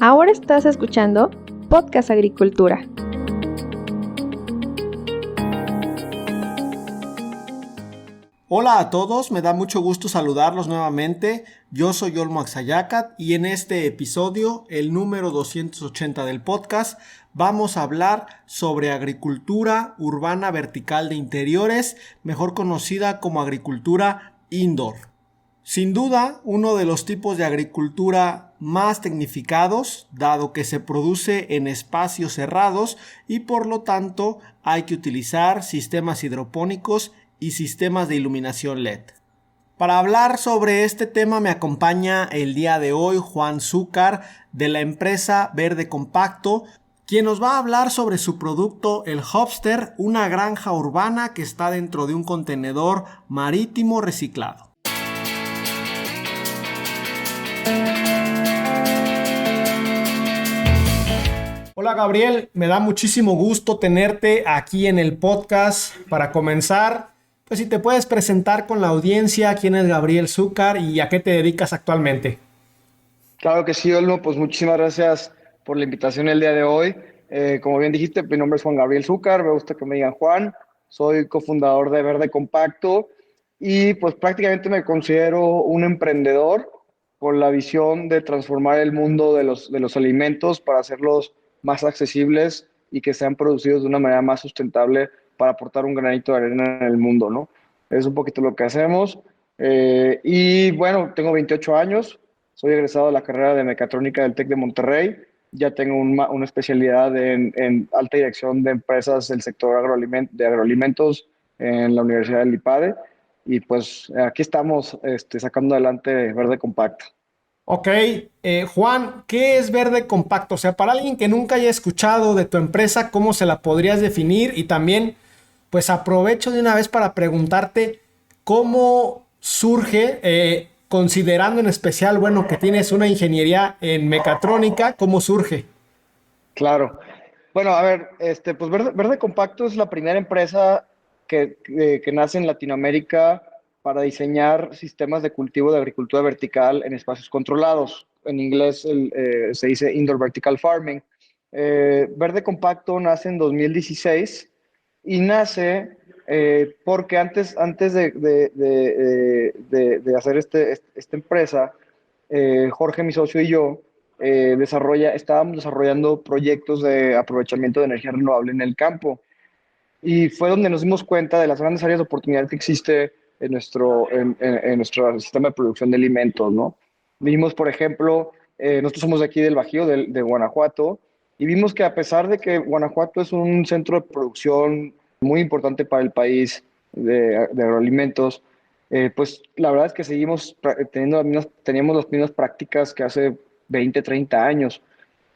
Ahora estás escuchando Podcast Agricultura. Hola a todos, me da mucho gusto saludarlos nuevamente. Yo soy Olmo Axayacat y en este episodio, el número 280 del podcast, vamos a hablar sobre agricultura urbana vertical de interiores, mejor conocida como agricultura indoor. Sin duda, uno de los tipos de agricultura más tecnificados, dado que se produce en espacios cerrados y por lo tanto hay que utilizar sistemas hidropónicos y sistemas de iluminación LED. Para hablar sobre este tema me acompaña el día de hoy Juan Zúcar de la empresa Verde Compacto, quien nos va a hablar sobre su producto, el Hopster, una granja urbana que está dentro de un contenedor marítimo reciclado. Hola Gabriel, me da muchísimo gusto tenerte aquí en el podcast. Para comenzar, pues si te puedes presentar con la audiencia, quién es Gabriel Zúcar y a qué te dedicas actualmente. Claro que sí, Olmo, pues muchísimas gracias por la invitación el día de hoy. Como bien dijiste, mi nombre es Juan Gabriel Zúcar, me gusta que me digan Juan, soy cofundador de Verde Compacto y pues prácticamente me considero un emprendedor con la visión de transformar el mundo de los alimentos para hacerlos más accesibles y que sean producidos de una manera más sustentable para aportar un granito de arena en el mundo, ¿no? Es un poquito lo que hacemos. Y bueno, tengo 28 años. Soy egresado de la carrera de mecatrónica del TEC de Monterrey. Ya tengo una especialidad en alta dirección de empresas del sector de agroalimentos en la Universidad del IPADE. Y pues aquí estamos sacando adelante Verde Compacto. Ok, Juan, ¿qué es Verde Compacto? O sea, para alguien que nunca haya escuchado de tu empresa, ¿cómo se la podrías definir? Y también, pues aprovecho de una vez para preguntarte cómo surge, considerando en especial, bueno, que tienes una ingeniería en mecatrónica, ¿cómo surge? Claro. Bueno, a ver, pues Verde Compacto es la primera empresa que nace en Latinoamérica para diseñar sistemas de cultivo de agricultura vertical en espacios controlados. En inglés se dice Indoor Vertical Farming. Verde Compacto nace en 2016 y nace porque antes de hacer esta empresa, Jorge, mi socio y yo, estábamos desarrollando proyectos de aprovechamiento de energía renovable en el campo. Y fue donde nos dimos cuenta de las grandes áreas de oportunidad que existe en nuestro sistema de producción de alimentos, ¿no? Vimos, por ejemplo, nosotros somos de aquí del Bajío, de Guanajuato, y vimos que a pesar de que Guanajuato es un centro de producción muy importante para el país de agroalimentos, pues la verdad es que seguimos teníamos las mismas prácticas que hace 20, 30 años.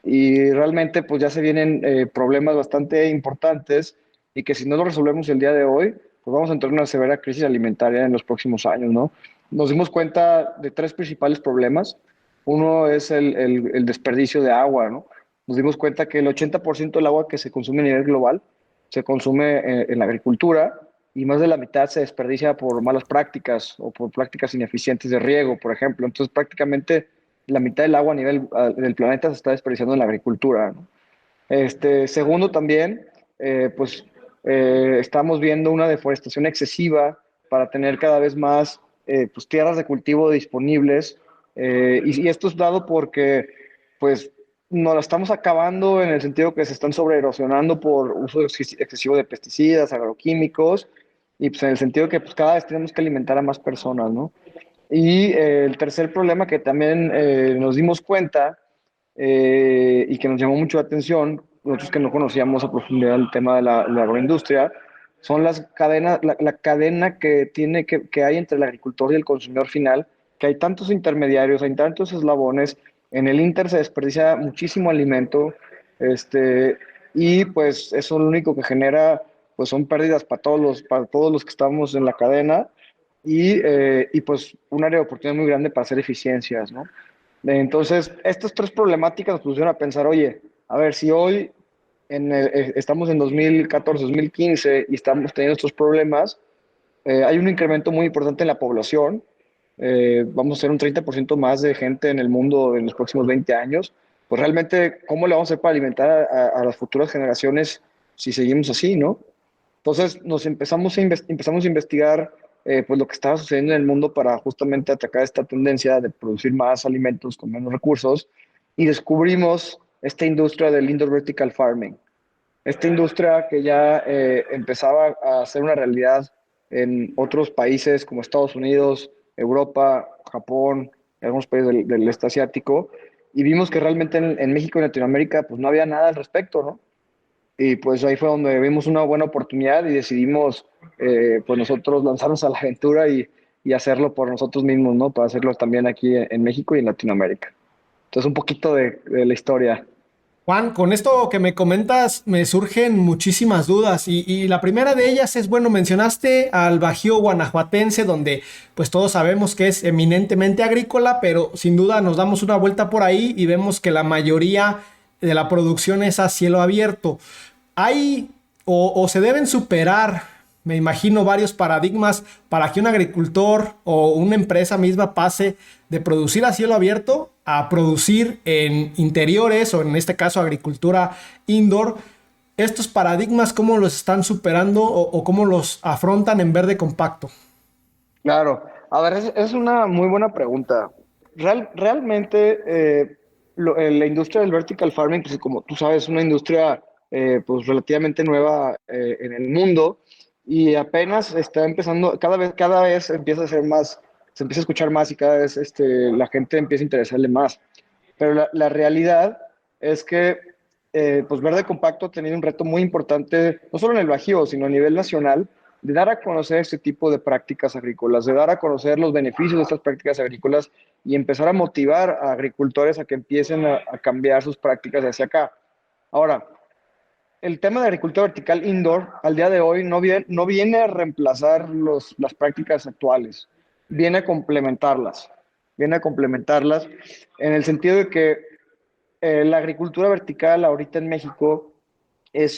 Y realmente pues ya se vienen problemas bastante importantes y que si no lo resolvemos el día de hoy, pues vamos a entrar en una severa crisis alimentaria en los próximos años, ¿no? Nos dimos cuenta de tres principales problemas. Uno es el desperdicio de agua, ¿no? Nos dimos cuenta que el 80% del agua que se consume a nivel global se consume en la agricultura y más de la mitad se desperdicia por malas prácticas o por prácticas ineficientes de riego, por ejemplo. Entonces, prácticamente la mitad del agua a nivel del planeta se está desperdiciando en la agricultura, ¿no? Segundo, también, estamos viendo una deforestación excesiva para tener cada vez más pues, tierras de cultivo disponibles. Y esto es dado porque pues, nos la estamos acabando en el sentido que se están sobreerosionando por uso excesivo de pesticidas, agroquímicos, y pues, en el sentido que pues, cada vez tenemos que alimentar a más personas, ¿no? Y el tercer problema que también nos dimos cuenta y que nos llamó mucho la atención, nosotros que no conocíamos a profundidad el tema de la agroindustria, son las cadenas, la cadena que hay entre el agricultor y el consumidor final, que hay tantos intermediarios, hay tantos eslabones, en el Inter se desperdicia muchísimo alimento, y pues eso lo único que genera pues son pérdidas para todos los que estamos en la cadena y pues un área de oportunidad muy grande para hacer eficiencias, ¿no? Entonces, estas tres problemáticas nos pusieron a pensar, oye, a ver, si hoy estamos en 2014, 2015 y estamos teniendo estos problemas, hay un incremento muy importante en la población, vamos a ser un 30% más de gente en el mundo en los próximos 20 años, pues realmente, ¿cómo le vamos a hacer para alimentar a las futuras generaciones si seguimos así, ¿no? Entonces nos empezamos a investigar pues lo que estaba sucediendo en el mundo para justamente atacar esta tendencia de producir más alimentos con menos recursos y descubrimos esta industria del indoor vertical farming. Esta industria que ya empezaba a ser una realidad en otros países como Estados Unidos, Europa, Japón, algunos países del este asiático, y vimos que realmente en México y Latinoamérica pues no había nada al respecto, ¿no? Y pues ahí fue donde vimos una buena oportunidad y decidimos pues nosotros lanzarnos a la aventura y hacerlo por nosotros mismos, ¿no? Para hacerlo también aquí en México y en Latinoamérica. Entonces un poquito de la historia. Juan, con esto que me comentas me surgen muchísimas dudas y la primera de ellas es, bueno, mencionaste al Bajío guanajuatense, donde pues todos sabemos que es eminentemente agrícola, pero sin duda nos damos una vuelta por ahí y vemos que la mayoría de la producción es a cielo abierto. Hay o se deben superar, me imagino, varios paradigmas para que un agricultor o una empresa misma pase de producir a cielo abierto a producir en interiores o en este caso agricultura indoor. ¿Estos paradigmas cómo los están superando o cómo los afrontan en verde compacto? Claro, a ver, es una muy buena pregunta. Realmente, la industria del vertical farming, pues como tú sabes, es una industria pues relativamente nueva en el mundo y apenas está empezando, cada vez empieza a ser más, se empieza a escuchar más y cada vez la gente empieza a interesarle más. Pero la realidad es que pues Verde Compacto ha tenido un reto muy importante, no solo en el Bajío, sino a nivel nacional, de dar a conocer este tipo de prácticas agrícolas, de dar a conocer los beneficios de estas prácticas agrícolas y empezar a motivar a agricultores a que empiecen a cambiar sus prácticas hacia acá. Ahora, el tema de agricultura vertical indoor al día de hoy no viene a reemplazar las prácticas actuales, viene a complementarlas, viene a complementarlas en el sentido de que la agricultura vertical ahorita en México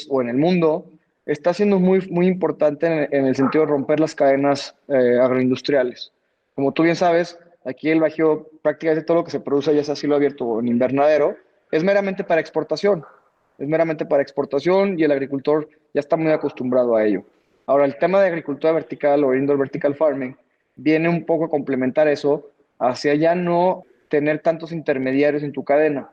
o en el mundo está siendo muy importante en el sentido de romper las cadenas agroindustriales. Como tú bien sabes, aquí el Bajío prácticamente todo lo que se produce, ya sea a cielo abierto o en invernadero, es meramente para exportación. Es meramente para exportación y el agricultor ya está muy acostumbrado a ello. Ahora, el tema de agricultura vertical o indoor vertical farming viene un poco a complementar eso hacia ya no tener tantos intermediarios en tu cadena,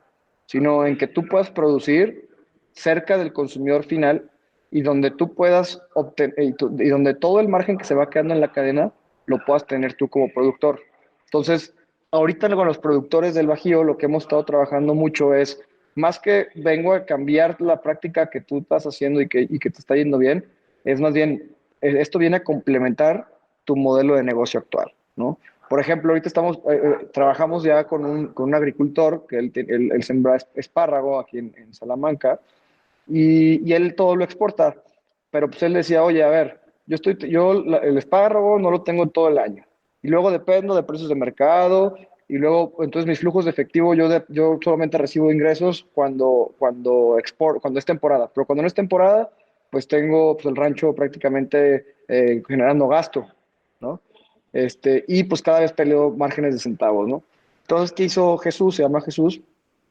sino en que tú puedas producir cerca del consumidor final y donde tú puedas obtener, y donde todo el margen que se va quedando en la cadena lo puedas tener tú como productor. Entonces, ahorita con los productores del Bajío, lo que hemos estado trabajando mucho es, más que vengo a cambiar la práctica que tú estás haciendo y que te está yendo bien, es más bien, esto viene a complementar tu modelo de negocio actual, ¿no? Por ejemplo, ahorita trabajamos ya con un agricultor que él sembra espárrago aquí en Salamanca y él todo lo exporta. Pero pues él decía, oye, a ver, el espárrago no lo tengo todo el año. Y luego dependo de precios de mercado. Y luego, entonces mis flujos de efectivo, yo solamente recibo ingresos cuando es temporada. Pero cuando no es temporada, pues tengo pues, el rancho prácticamente generando gasto, ¿no? Y pues cada vez peleo márgenes de centavos, ¿no? Entonces, ¿qué hizo Jesús? Se llama Jesús.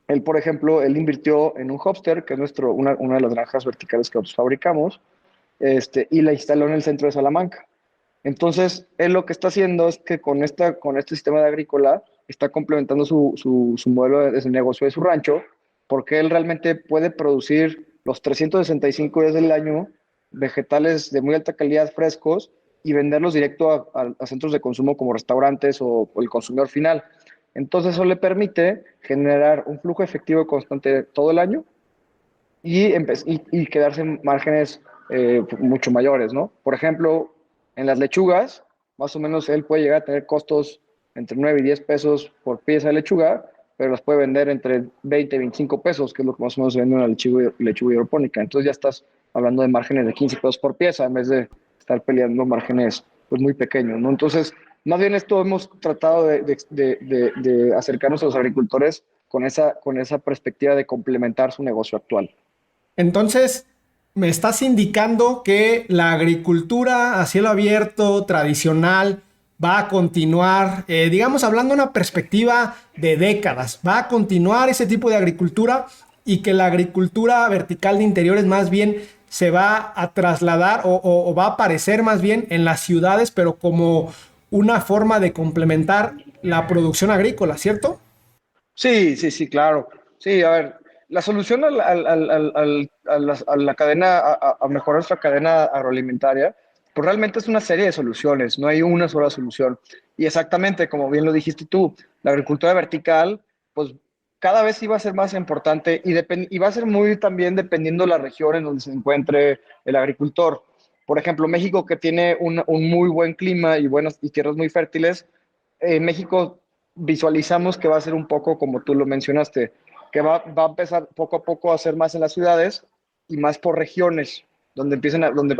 Él, por ejemplo, él invirtió en un Hopster, que es una de las granjas verticales que nosotros fabricamos, y la instaló en el centro de Salamanca. Entonces, él lo que está haciendo es que con este sistema de agrícola está complementando su modelo de negocio de su rancho, porque él realmente puede producir los 365 días del año vegetales de muy alta calidad frescos y venderlos directo a centros de consumo como restaurantes o el consumidor final. Entonces, eso le permite generar un flujo efectivo constante todo el año y quedarse en márgenes mucho mayores, ¿no? Por ejemplo, en las lechugas, más o menos él puede llegar a tener costos entre 9 y 10 pesos por pieza de lechuga, pero las puede vender entre 20 y 25 pesos, que es lo que más o menos se vende una lechuga hidropónica. Entonces ya estás hablando de márgenes de 15 pesos por pieza en vez de estar peleando márgenes pues muy pequeños, ¿no? Entonces, más bien esto hemos tratado de acercarnos a los agricultores con esa perspectiva de complementar su negocio actual. Entonces, me estás indicando que la agricultura a cielo abierto, tradicional, va a continuar, digamos, hablando de una perspectiva de décadas, va a continuar ese tipo de agricultura y que la agricultura vertical de interiores más bien se va a trasladar o va a aparecer más bien en las ciudades, pero como una forma de complementar la producción agrícola, ¿cierto? Sí, sí, sí, claro. Sí, a ver, la solución a la cadena, a mejorar nuestra cadena agroalimentaria, pues realmente es una serie de soluciones, no hay una sola solución. Y exactamente, como bien lo dijiste tú, la agricultura vertical, pues cada vez iba a ser más importante y va a ser muy también dependiendo de la región en donde se encuentre el agricultor. Por ejemplo, México, que tiene un muy buen clima y buenas y tierras muy fértiles, México visualizamos que va a ser un poco como tú lo mencionaste, que va a empezar poco a poco a ser más en las ciudades y más por regiones, donde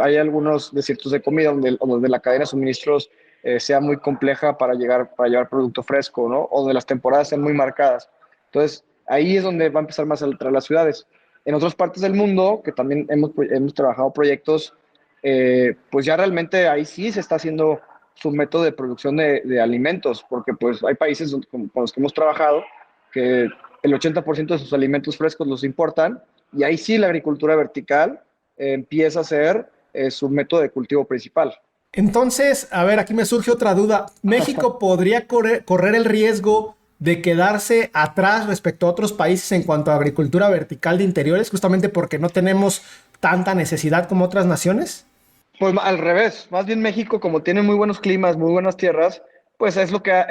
hay algunos desiertos de comida, donde la cadena de suministros sea muy compleja para llevar producto fresco, ¿no? O donde las temporadas sean muy marcadas. Entonces, ahí es donde va a empezar más a entrar las ciudades. En otras partes del mundo, que también hemos trabajado proyectos, pues ya realmente ahí sí se está haciendo su método de producción de alimentos, porque pues hay países con los que hemos trabajado que el 80% de sus alimentos frescos los importan y ahí sí la agricultura vertical empieza a ser su método de cultivo principal. Entonces, a ver, aquí me surge otra duda. ¿México podría correr el riesgo de quedarse atrás respecto a otros países en cuanto a agricultura vertical de interiores, justamente porque no tenemos tanta necesidad como otras naciones? Pues al revés, más bien México, como tiene muy buenos climas, muy buenas tierras, pues es lo que ha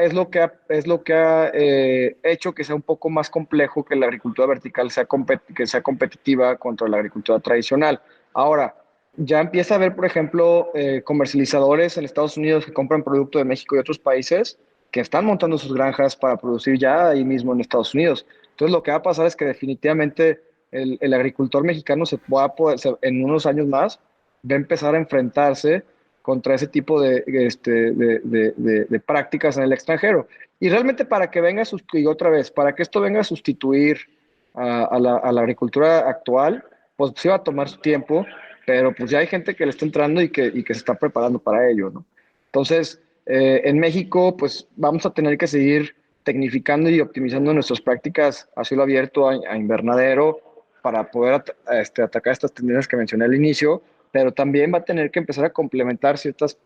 hecho que sea un poco más complejo que la agricultura vertical que sea competitiva contra la agricultura tradicional. Ahora, ya empieza a haber, por ejemplo, comercializadores en Estados Unidos que compran producto de México y otros países que están montando sus granjas para producir ya ahí mismo en Estados Unidos. Entonces, lo que va a pasar es que definitivamente el agricultor mexicano en unos años más va a empezar a enfrentarse contra ese tipo de prácticas en el extranjero. Y realmente para que venga a sustituir, otra vez, para que esto venga a sustituir a la agricultura actual, pues sí va a tomar su tiempo, pero pues ya hay gente que le está entrando y que se está preparando para ello, ¿no? Entonces, en México, pues vamos a tener que seguir tecnificando y optimizando nuestras prácticas a cielo abierto, a invernadero, para poder atacar estas tendencias que mencioné al inicio, pero también va a tener que empezar a complementar ciertos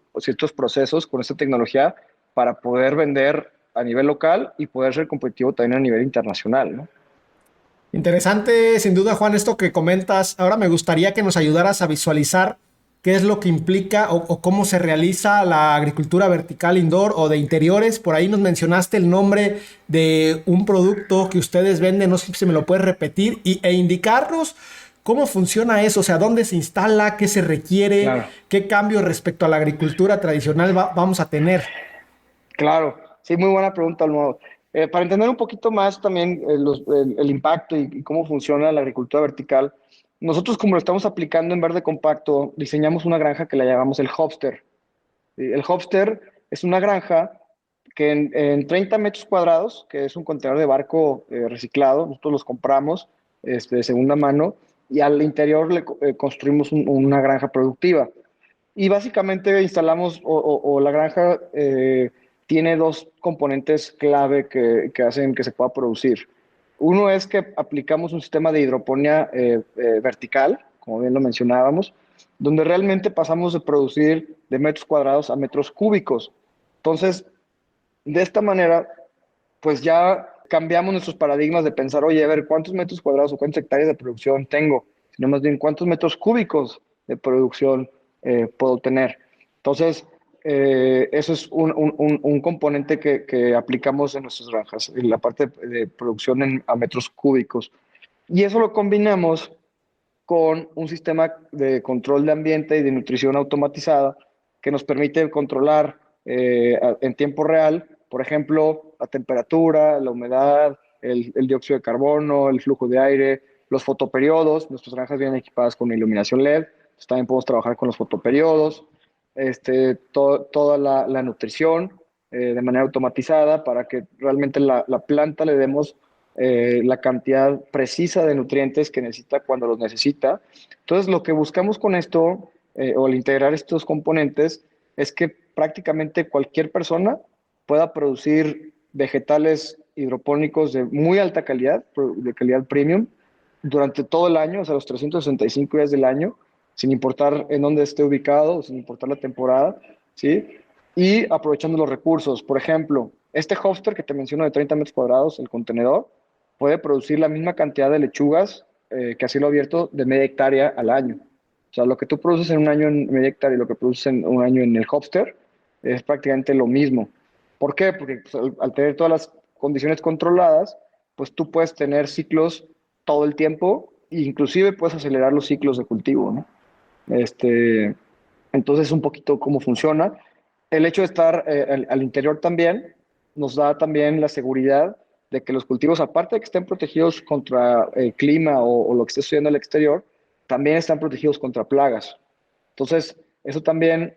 procesos con esta tecnología para poder vender a nivel local y poder ser competitivo también a nivel internacional, ¿no? Interesante, sin duda, Juan, esto que comentas. Ahora me gustaría que nos ayudaras a visualizar qué es lo que implica o cómo se realiza la agricultura vertical indoor o de interiores. Por ahí nos mencionaste el nombre de un producto que ustedes venden, no sé si me lo puedes repetir e indicarnos cómo funciona eso, o sea, dónde se instala, qué se requiere, Claro. qué cambios respecto a la agricultura tradicional vamos a tener. Claro, sí, muy buena pregunta, Almo. Para entender un poquito más también el impacto y cómo funciona la agricultura vertical, nosotros como lo estamos aplicando en verde compacto, diseñamos una granja que la llamamos el Hopster. ¿Sí? El Hopster es una granja que en 30 metros cuadrados, que es un contenedor de barco reciclado, nosotros los compramos de segunda mano y al interior construimos una granja productiva. Y básicamente instalamos, o la granja tiene dos componentes clave que hacen que se pueda producir. Uno es que aplicamos un sistema de hidroponía vertical, como bien lo mencionábamos, donde realmente pasamos de producir de metros cuadrados a metros cúbicos. Entonces, de esta manera, pues ya cambiamos nuestros paradigmas de pensar, oye, a ver, ¿cuántos metros cuadrados o cuántas hectáreas de producción tengo? Sino más bien, ¿cuántos metros cúbicos de producción puedo tener? Entonces, eso es un componente que aplicamos en nuestras granjas, en la parte de producción a metros cúbicos. Y eso lo combinamos con un sistema de control de ambiente y de nutrición automatizada que nos permite controlar en tiempo real, por ejemplo, la temperatura, la humedad, el dióxido de carbono, el flujo de aire, los fotoperiodos. Nuestras granjas vienen equipadas con iluminación LED, entonces también podemos trabajar con los fotoperiodos, toda la nutrición de manera automatizada para que realmente la planta le demos la cantidad precisa de nutrientes que necesita cuando los necesita. Entonces, lo que buscamos con esto, o al integrar estos componentes, es que prácticamente cualquier persona pueda producir vegetales hidropónicos de muy alta calidad, de calidad premium, durante todo el año, o sea, los 365 días del año, sin importar en dónde esté ubicado, sin importar la temporada, ¿sí? Y aprovechando los recursos. Por ejemplo, este hoster que te menciono de 30 metros cuadrados, el contenedor, puede producir la misma cantidad de lechugas que a cielo abierto de media hectárea al año. O sea, lo que tú produces en un año en media hectárea y lo que produces en un año en el hoster es prácticamente lo mismo. ¿Por qué? Porque pues, al tener todas las condiciones controladas, pues tú puedes tener ciclos todo el tiempo e inclusive puedes acelerar los ciclos de cultivo, ¿no? Entonces, un poquito cómo funciona. El hecho de estar al interior también nos da también la seguridad de que los cultivos, aparte de que estén protegidos contra el clima o lo que esté sucediendo al exterior, también están protegidos contra plagas. Entonces, eso también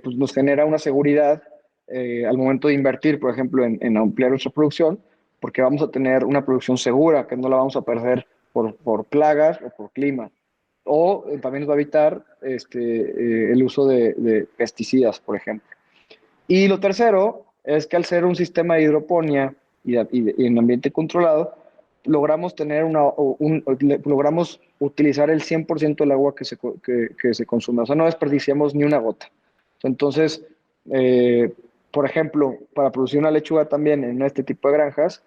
pues nos genera una seguridad al momento de invertir, por ejemplo, en ampliar nuestra producción, porque vamos a tener una producción segura, que no la vamos a perder por plagas o por clima. O también nos va a evitar el uso de pesticidas, por ejemplo. Y lo tercero es que al ser un sistema de hidroponía y en ambiente controlado, logramos logramos utilizar el 100% del agua que se consume. O sea, no desperdiciamos ni una gota. Entonces, eh, por ejemplo, para producir una lechuga también en este tipo de granjas,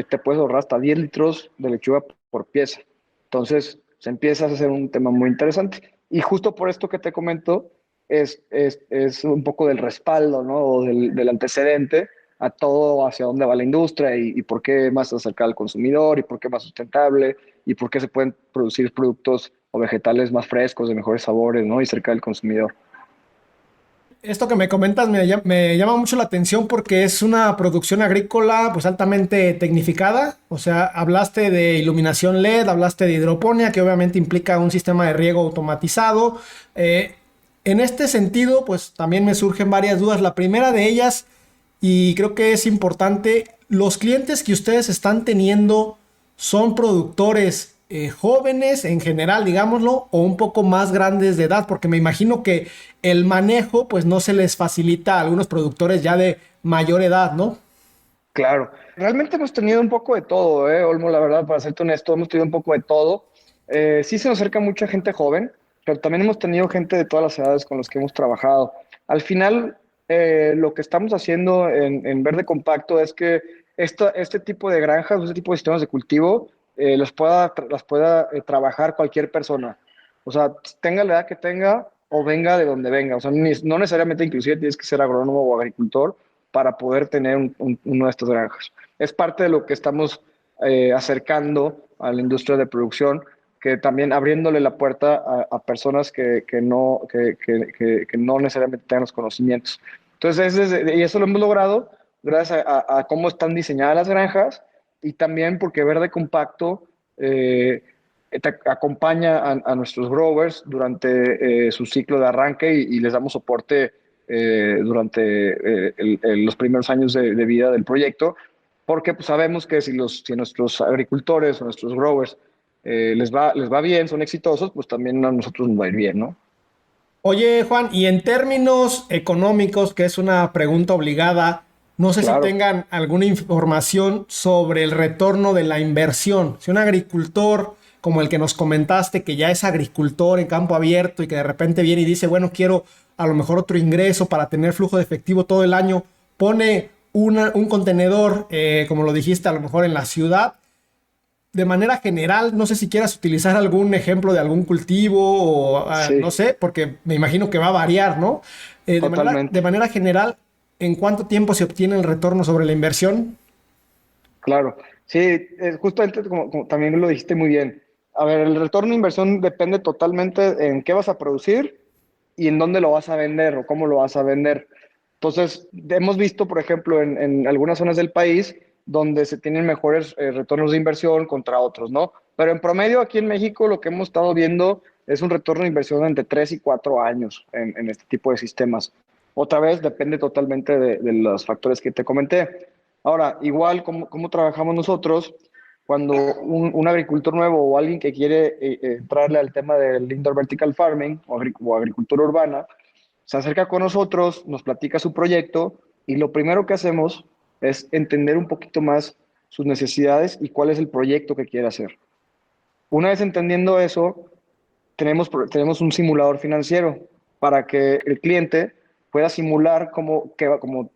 te puedes ahorrar hasta 10 litros de lechuga por pieza. Entonces, se empieza a hacer un tema muy interesante. Y justo por esto que te comento, es un poco del respaldo, ¿no? O del antecedente a todo hacia dónde va la industria y por qué más acercada al consumidor y por qué más sustentable y por qué se pueden producir productos o vegetales más frescos, de mejores sabores, ¿no? Y cerca del consumidor. Esto que me comentas me llama mucho la atención porque es una producción agrícola pues altamente tecnificada. O sea, hablaste de iluminación LED, hablaste de hidroponía, que obviamente implica un sistema de riego automatizado. Eh, en este sentido, pues también me surgen varias dudas. La primera de ellas, y creo que es importante, los clientes que ustedes están teniendo son productores jóvenes en general, digámoslo, o un poco más grandes de edad, porque me imagino que el manejo pues no se les facilita a algunos productores ya de mayor edad, ¿no? Claro, realmente hemos tenido un poco de todo, Olmo, la verdad, para serte honesto, hemos tenido un poco de todo. Sí se nos acerca mucha gente joven, pero también hemos tenido gente de todas las edades con los que hemos trabajado. Al final, lo que estamos haciendo en Verde Compacto es que este tipo de granjas, este tipo de sistemas de cultivo, las pueda trabajar cualquier persona. O sea, tenga la edad que tenga o venga de donde venga. O sea, no necesariamente inclusive tienes que ser agrónomo o agricultor para poder tener uno de estas granjas. Es parte de lo que estamos acercando a la industria de producción, que también abriéndole la puerta a personas que no necesariamente tengan los conocimientos. Entonces, y eso lo hemos logrado gracias a cómo están diseñadas las granjas y también porque Verde Compacto acompaña a nuestros growers durante su ciclo de arranque y les damos soporte durante los primeros años de vida del proyecto, porque pues, sabemos que si nuestros agricultores o nuestros growers les va bien, son exitosos, pues también a nosotros nos va a ir bien, ¿no? Oye, Juan, y en términos económicos, que es una pregunta obligada, no sé si Claro. tengan alguna información sobre el retorno de la inversión. Si un agricultor como el que nos comentaste, que ya es agricultor en campo abierto y que de repente viene y dice, bueno, quiero a lo mejor otro ingreso para tener flujo de efectivo todo el año, pone un contenedor, como lo dijiste, a lo mejor en la ciudad. De manera general, no sé si quieras utilizar algún ejemplo de algún cultivo o no Sí, sé, porque me imagino que va a variar, ¿no? De totalmente. manera general, ¿en cuánto tiempo se obtiene el retorno sobre la inversión? Claro, sí, justamente como también lo dijiste muy bien. A ver, el retorno de inversión depende totalmente en qué vas a producir y en dónde lo vas a vender o cómo lo vas a vender. Entonces, hemos visto, por ejemplo, en algunas zonas del país donde se tienen mejores retornos de inversión contra otros, ¿no? Pero en promedio aquí en México lo que hemos estado viendo es un retorno de inversión entre 3 y 4 años en este tipo de sistemas. Otra vez, depende totalmente de los factores que te comenté. Ahora, igual como trabajamos nosotros, cuando un agricultor nuevo o alguien que quiere entrarle al tema del indoor vertical farming o agricultura urbana, Se acerca con nosotros, nos platica su proyecto y lo primero que hacemos es entender un poquito más sus necesidades y cuál es el proyecto que quiere hacer. Una vez entendiendo eso, tenemos un simulador financiero para que el cliente pueda simular como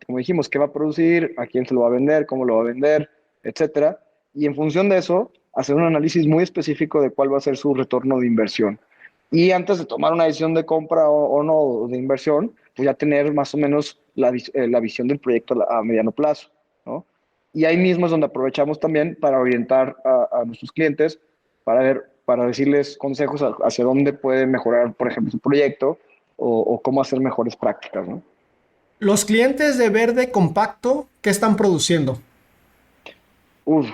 dijimos, qué va a producir, a quién se lo va a vender, cómo lo va a vender, etcétera. Y en función de eso, hacer un análisis muy específico de cuál va a ser su retorno de inversión. Y antes de tomar una decisión de compra o no de inversión, pues ya tener más o menos la visión del proyecto a mediano plazo, ¿no? Y ahí mismo es donde aprovechamos también para orientar a nuestros clientes para decirles consejos hacia dónde puede mejorar, por ejemplo, su proyecto o cómo hacer mejores prácticas, ¿no? Los clientes de Verde Compacto, ¿qué están produciendo? Uf,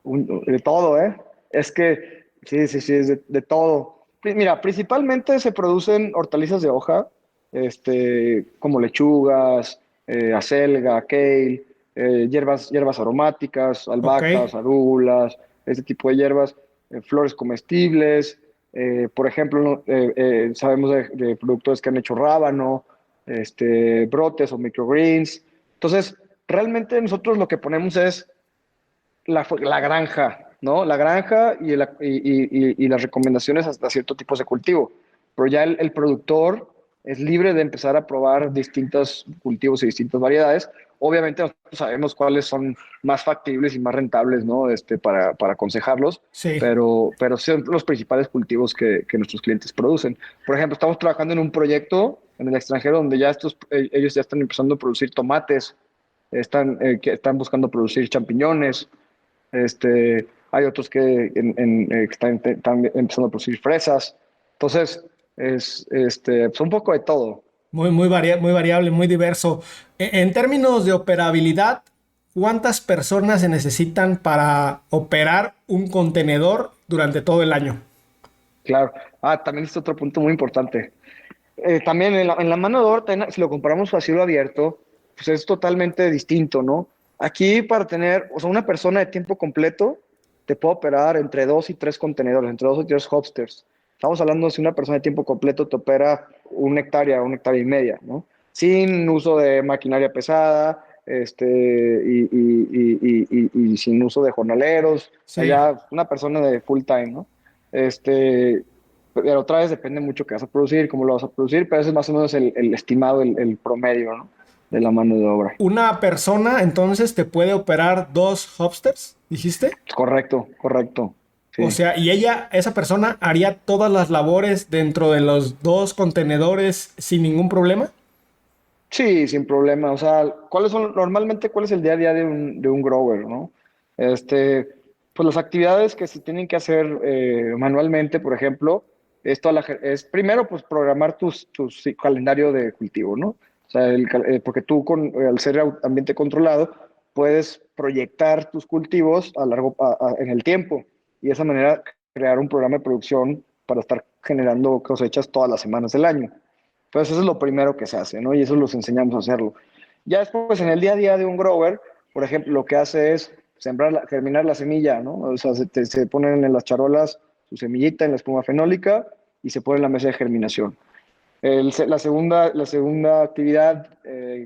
de todo, ¿eh? Es que, sí, sí, sí, es de todo. Mira, principalmente se producen hortalizas de hoja, como lechugas, acelga, kale, hierbas aromáticas, Ok. albahacas, arúgulas, este tipo de hierbas, flores comestibles. Por ejemplo, ¿no? Sabemos de productores que han hecho rábano, brotes o microgreens. Entonces, realmente nosotros lo que ponemos es la granja, ¿no? La granja y las recomendaciones hasta ciertos tipos de cultivo. Pero ya el productor es libre de empezar a probar distintos cultivos y distintas variedades. Obviamente nosotros sabemos cuáles son más factibles y más rentables, ¿no? Para aconsejarlos, Sí. pero son los principales cultivos que nuestros clientes producen. Por ejemplo, estamos trabajando en un proyecto en el extranjero donde ellos ya están empezando a producir tomates, que están buscando producir champiñones, hay otros que están empezando a producir fresas. Entonces, pues un poco de todo. Muy variable, muy diverso. En términos de operabilidad, ¿cuántas personas se necesitan para operar un contenedor durante todo el año? Claro. También es otro punto muy importante. También en la mano de obra, si lo comparamos a cielo abierto, pues es totalmente distinto, ¿no? Aquí para tener, o sea, una persona de tiempo completo te puede operar entre 2 y 3 contenedores, entre 2 y 3 hopsters. Estamos hablando de si una persona de tiempo completo te opera 1 hectárea, 1 hectárea y media, ¿no? Sin uso de maquinaria pesada, y sin uso de jornaleros, o sea, Sí. ya una persona de full time, ¿no? Este, pero otra vez depende mucho qué vas a producir, cómo lo vas a producir, pero ese es más o menos el estimado, el promedio, ¿no? De la mano de obra. Una persona entonces te puede operar dos hopsters, dijiste. Correcto, correcto. O Sí. sea, y esa persona haría todas las labores dentro de los dos contenedores sin ningún problema. Sí, sin problema. O sea, cuál es el día a día de un grower, ¿no? Este, pues las actividades que se tienen que hacer manualmente, por ejemplo, es primero, pues programar tu calendario de cultivo, ¿no? O sea, porque tú al ser ambiente controlado, puedes proyectar tus cultivos en el tiempo y de esa manera crear un programa de producción para estar generando cosechas todas las semanas del año. Entonces, eso es lo primero que se hace, ¿no? Y eso los enseñamos a hacerlo. Ya después, en el día a día de un grower, por ejemplo, lo que hace es germinar la semilla, ¿no? O sea, se ponen en las charolas su semillita en la espuma fenólica y se pone en la mesa de germinación. La segunda actividad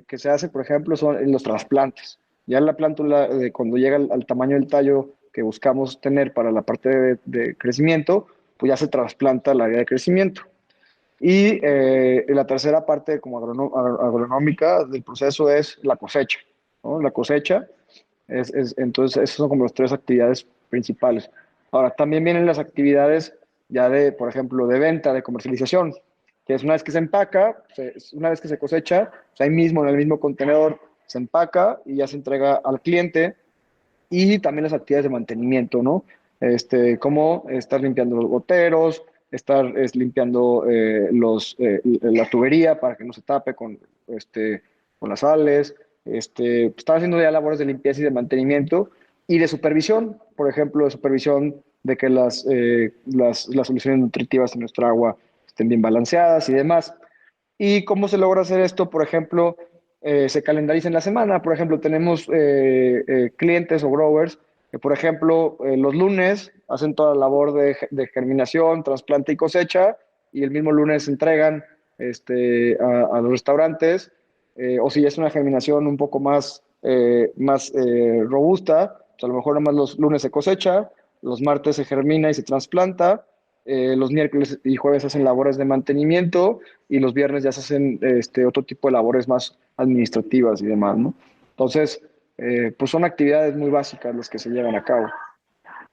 que se hace, por ejemplo, son los trasplantes. Ya la plántula, cuando llega al tamaño del tallo que buscamos tener para la parte de crecimiento, pues ya se trasplanta al área de crecimiento. Y la tercera parte como agronómica del proceso es la cosecha, ¿no? La cosecha entonces, esas son como las tres actividades principales. Ahora, también vienen las actividades ya por ejemplo, de venta, de comercialización, que es una vez que se empaca, una vez que se cosecha, pues ahí mismo, en el mismo contenedor, se empaca y ya se entrega al cliente. Y también las actividades de mantenimiento, ¿no? Como estar limpiando los goteros, limpiando la tubería para que no se tape con las sales, estar haciendo ya labores de limpieza y de mantenimiento y de supervisión, por ejemplo, de supervisión de que las soluciones nutritivas de nuestra agua estén bien balanceadas y demás. ¿Y cómo se logra hacer esto? Por ejemplo, se calendariza en la semana. Por ejemplo, tenemos clientes o growers que, por ejemplo, los lunes hacen toda la labor de germinación, trasplante y cosecha, y el mismo lunes entregan a los restaurantes, o si es una germinación un poco más robusta, pues a lo mejor nada más los lunes se cosecha, los martes se germina y se trasplanta, los miércoles y jueves se hacen labores de mantenimiento y los viernes ya se hacen otro tipo de labores más administrativas y demás, ¿no? Entonces, pues son actividades muy básicas las que se llevan a cabo.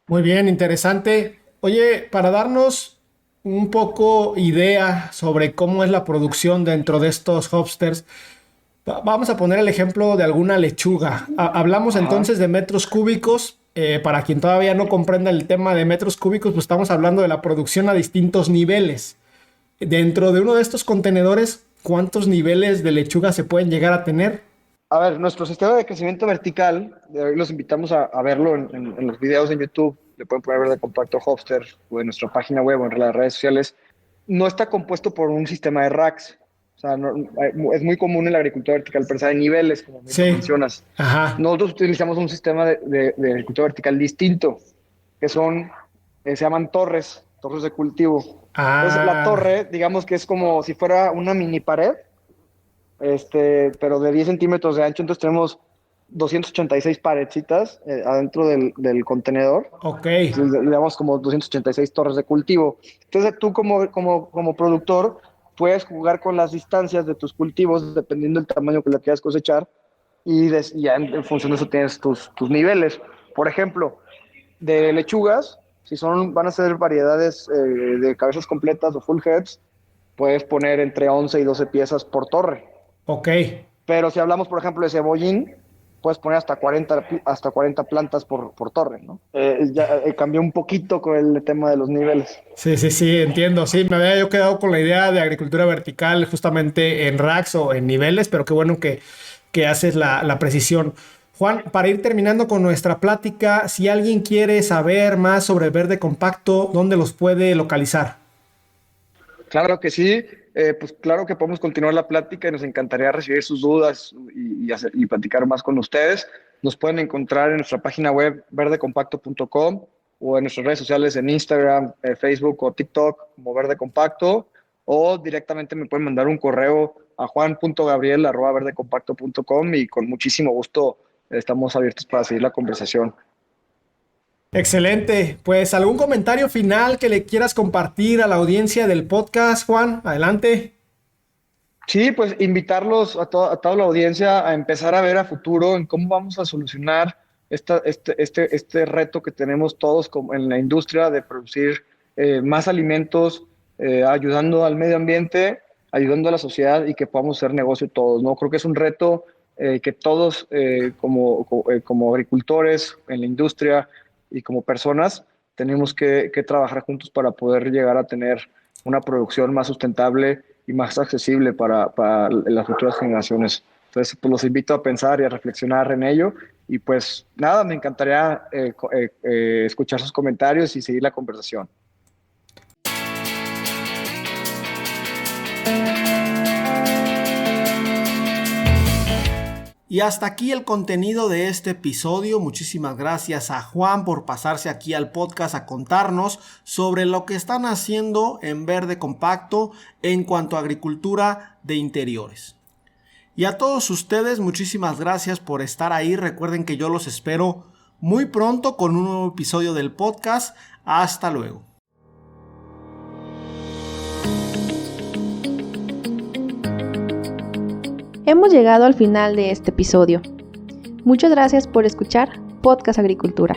Muy bien, interesante. Oye, para darnos un poco idea sobre cómo es la producción dentro de estos hopsters, vamos a poner el ejemplo de alguna lechuga. Hablamos entonces de metros cúbicos. Para quien todavía no comprenda el tema de metros cúbicos, pues estamos hablando de la producción a distintos niveles. Dentro de uno de estos contenedores, ¿cuántos niveles de lechuga se pueden llegar a tener? A ver, nuestro sistema de crecimiento vertical, los invitamos a verlo en los videos de YouTube, le pueden poner Verde Compacto Hopster o en nuestra página web o en las redes sociales, no está compuesto por un sistema de racks. O sea, es muy común en la agricultura vertical pensar en niveles, como mencionas. Ajá. Nosotros utilizamos un sistema de agricultura vertical distinto, que se llaman torres de cultivo. Entonces, la torre, digamos que es como si fuera una mini pared, pero de 10 centímetros de ancho. Entonces tenemos 286 paredcitas adentro del contenedor. Ok. Entonces, le damos como 286 torres de cultivo. Entonces tú como productor puedes jugar con las distancias de tus cultivos dependiendo del tamaño que le quieras cosechar y ya en función de eso tienes tus niveles. Por ejemplo, de lechugas, si van a ser variedades de cabezas completas o full heads, puedes poner entre 11 y 12 piezas por torre. Ok. Pero si hablamos, por ejemplo, de cebollín, puedes poner hasta 40 plantas por torre, ¿no? Ya cambió un poquito con el tema de los niveles. Sí, entiendo. Sí, me había yo quedado con la idea de agricultura vertical justamente en racks o en niveles, pero qué bueno que haces la precisión. Juan, para ir terminando con nuestra plática, si alguien quiere saber más sobre el verde compacto, ¿dónde los puede localizar? Claro que sí, pues claro que podemos continuar la plática y nos encantaría recibir sus dudas y platicar más con ustedes. Nos pueden encontrar en nuestra página web verdecompacto.com o en nuestras redes sociales en Instagram, Facebook o TikTok como Verde Compacto, o directamente me pueden mandar un correo a juan.gabriel@verdecompacto.com y con muchísimo gusto estamos abiertos para seguir la conversación. Excelente. Pues algún comentario final que le quieras compartir a la audiencia del podcast, Juan. Adelante. Sí, pues invitarlos a toda la audiencia a empezar a ver a futuro en cómo vamos a solucionar este reto que tenemos todos en la industria de producir más alimentos, ayudando al medio ambiente, ayudando a la sociedad y que podamos hacer negocio todos, ¿no? Creo que es un reto que todos como agricultores en la industria y como personas tenemos que trabajar juntos para poder llegar a tener una producción más sustentable y más accesible para las futuras generaciones. Entonces, pues los invito a pensar y a reflexionar en ello. Y pues nada, me encantaría escuchar sus comentarios y seguir la conversación. Y hasta aquí el contenido de este episodio. Muchísimas gracias a Juan por pasarse aquí al podcast a contarnos sobre lo que están haciendo en Verde Compacto en cuanto a agricultura de interiores. Y a todos ustedes, muchísimas gracias por estar ahí. Recuerden que yo los espero muy pronto con un nuevo episodio del podcast. Hasta luego. Hemos llegado al final de este episodio. Muchas gracias por escuchar Podcast Agricultura.